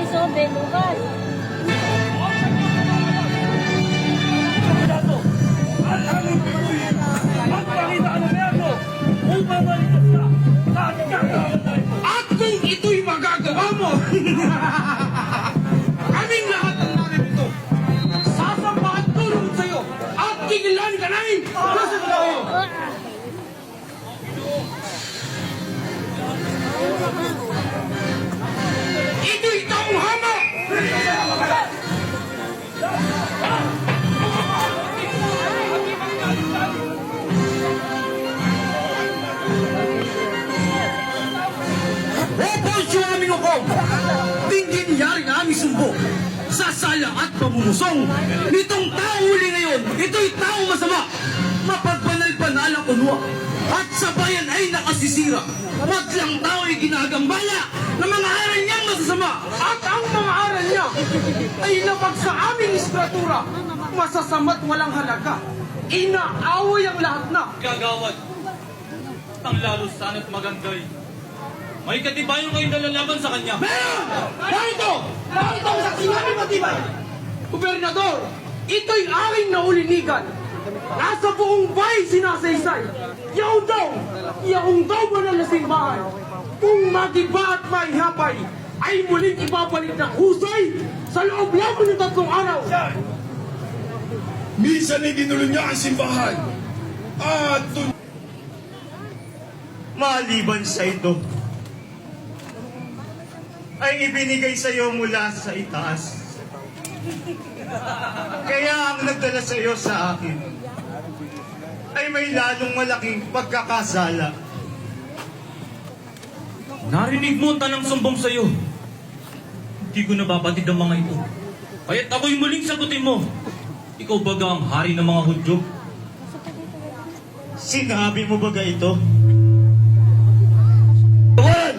guys, oh, belugan. At aming pipiliin magpakita ka ng medo upang maligtas ka sa ating gagawin na ito. At kung ito'y magagawa mo, kaming lahat ang narito, sasampahan tulong sa'yo at kikilan ka namin. Nasa na kayo? Ito'y taong hama! Opos yung aming hukom! Tingin yari na aming sumbo sa saya at pamumusong nitong tao huli ngayon, ito'y tao masama, mapagbanal-banal ang unwa at sa bayan ay nakasisira. Maglang tao ay ginagambala ng mga aral niyang masasama at ang mga aral niya ay labag sa aming istratura, masasama't walang halaga. Inaaway ang lahat na. Kagawad, ang lalo sana't maganday. May katibayan kayong nalalaban sa kanya. Meron! Narito! Narito ang saksi namin matibay! Gobernador, ito'y aking naulinigan. Nasa buong bahay sinasaysay. Yaong daw banal na simbahan. Kung magiba at maihapay, ay muling ibabalik ng husay sa loob lamang ng 3 araw. Minsan ay ginulo niya ang simbahan. At Maliban sa ito, ay ibinigay sa iyo mula sa itaas. Kaya ang nagdala sa iyo sa akin ay may lalong malaking pagkakasala. Narinig mo ang tanang sumbong sa iyo. Hindi ko nababatid ang mga ito. Kaya't ako'y muling sagutin mo. Ikaw baga ang hari ng mga Hudyo? Sinabi mo ba ito? Kawan!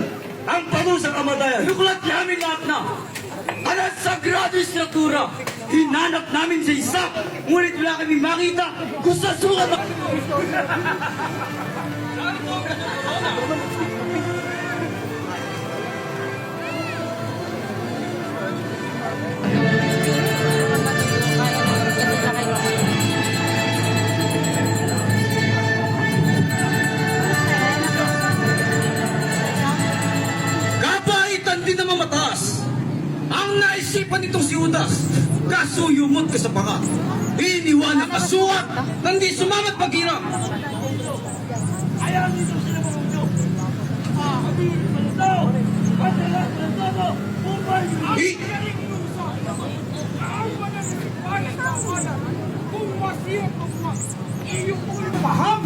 Ang panusang kamatayan! Nuklat namin lahat na! Alas sagrado istruktura! Hinanap namin sa isa! Ngunit wala kami makita kung sa sukat na... Kabaitan din naman mataas. Ang naisipan nitong si Judas, kaso yumot ka sa panga. Iniwan ang kasuhat, nandi sumamat paghirap. Ayaw nito sila mga Hudyo. Kami palutaw! Pati lahat ng todo! Upay! I- Kung masiyot mo po, iyong ulo paham!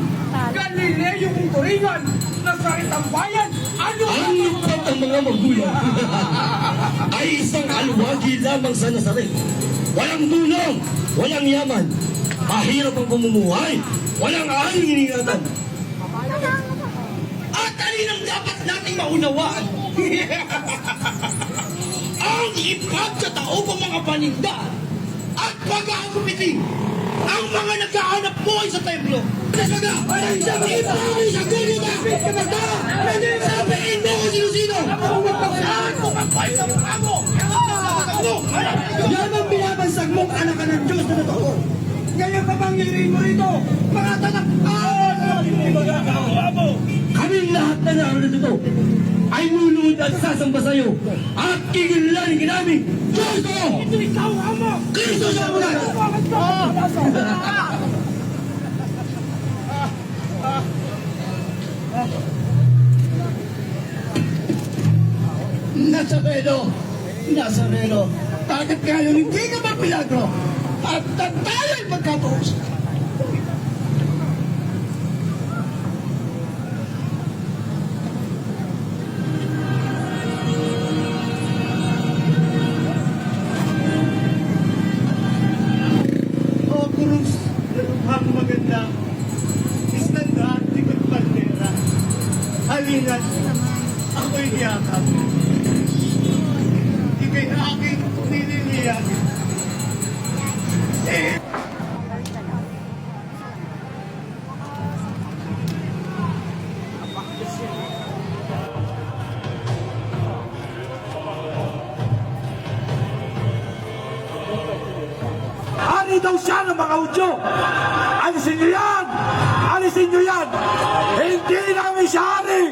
Galileo kong turingan! Nasarit ang bayan! Ano Ang lupit ang mga magulang ay isang alwagi lamang sa Nazaret. Walang tulong, walang yaman, mahirap ang pamumuhay, walang aling iningatan. At alin ang dapat nating maunawaan? Ang ipagkataobang mga paninda at pag-aagupitin ang mga nagkahanap buhay sa templo. Kasaga, ipagin sa gulo na! Sabihin mo kung sino-sino! Saan mo magpahin sa mukha mo? Yan ang binabansag mong anak ka ng Diyos na totoo. Ngayon pa bang nilirin mo rito? Mga tanak! Kaming lahat na narito ay lulunod at sasamba sa'yo at kikilanin ka namin! Diyos ko! Ito ikaw, Ama! Kristo sa mga! Nazareno, bakit ngayon hindi ka magmilagro? At tayo'y magkatuos. O Cruz, ang maganda, istanda at likod bandera. Halina't ako'y niyakap. Ika'y aking nililiyan. daw siya ng mga Hudyo. Alisin niyo yan! Alisin niyo yan! Hindi namin siya hari!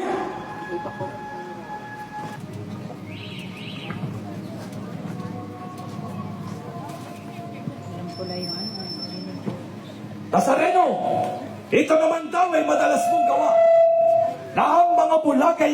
Nazareno, ito naman daw ay madalas mong gawa na ang mga bulagay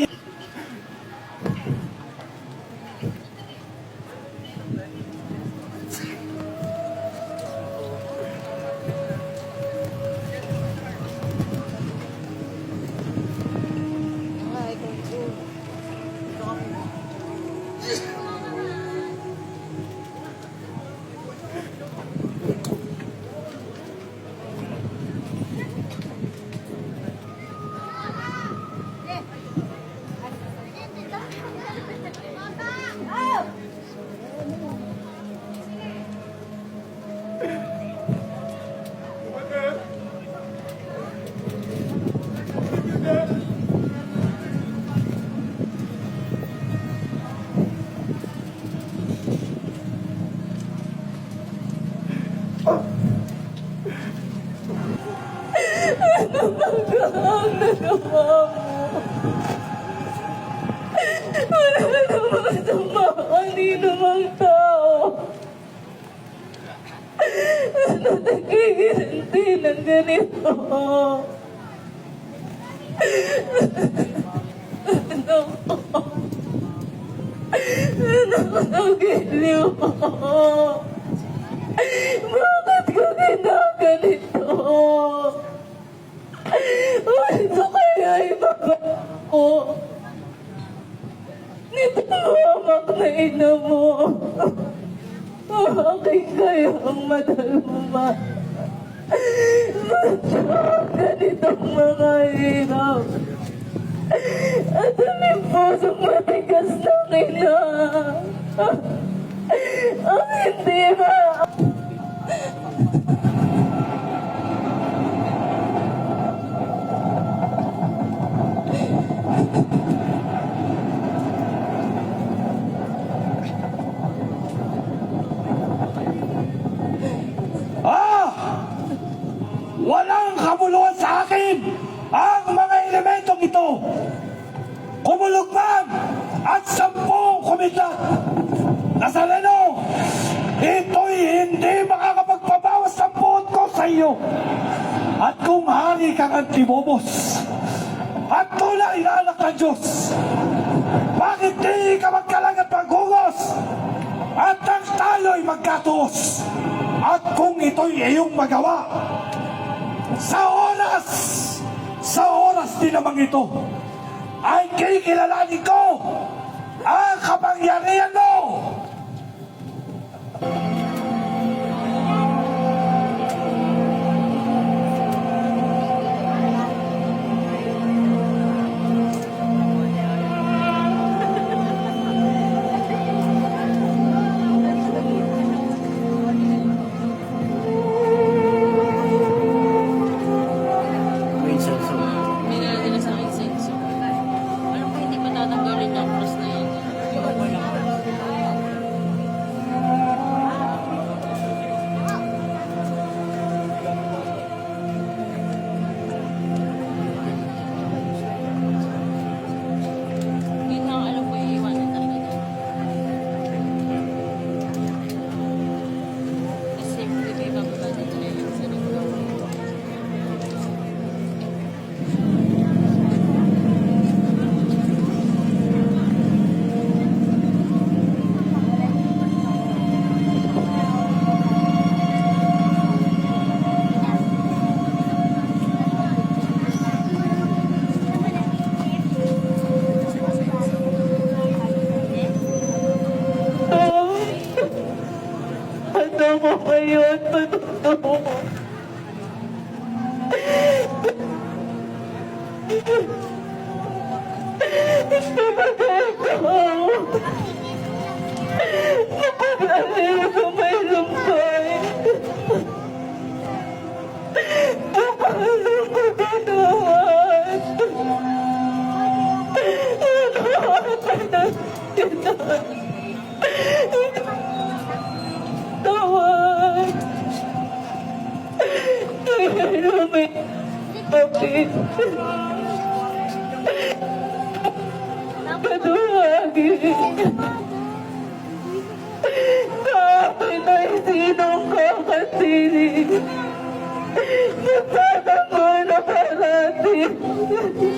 Wala namang sama kanino mang tao. Ano nagkikirinti ng ganito? Ano giliw? Bakit ko ginaganito? Ano kaya ibaba ko? Nitawamak na ina mo. Bakit kaya ang madaluma? Ba't ganitong mga hirap? At ang pusong matigas ng ina. Ang hindi ba? Walang kabuluhan sa akin ang mga elementong ito. Kumulog man at 10 kumidlat. Nazareno, ito'y hindi makakapagpabawas ng buot ko sa iyo. At kung hari kang Antibobos at tunay na anak ng Diyos, bakit di ka magkalang at maghugos at ang talo'y magkatuos? At kung ito'y iyong magawa, sa oras din namang ito, ay kikilalanin ko ang kapangyarihan mo! Nilalagay na sa akin senso. Alam ko hindi pa tatanggalin yung cross na yun. Yun lang, alam ko yung iwanan talaga doon. Kasi hindi ko ibababa dito na yun sa linggo. Ano mo ngayon? Totoo. Napagay ko. Napagay ko may lumpay. Paano ko ganawan? Tawag. Bakit? Paduhagi. Sa akin ay sinong kakasili. Nagtatanggol na parati.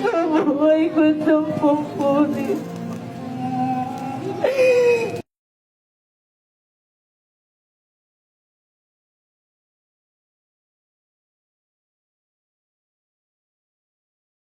Sa buhay ko 10 punit.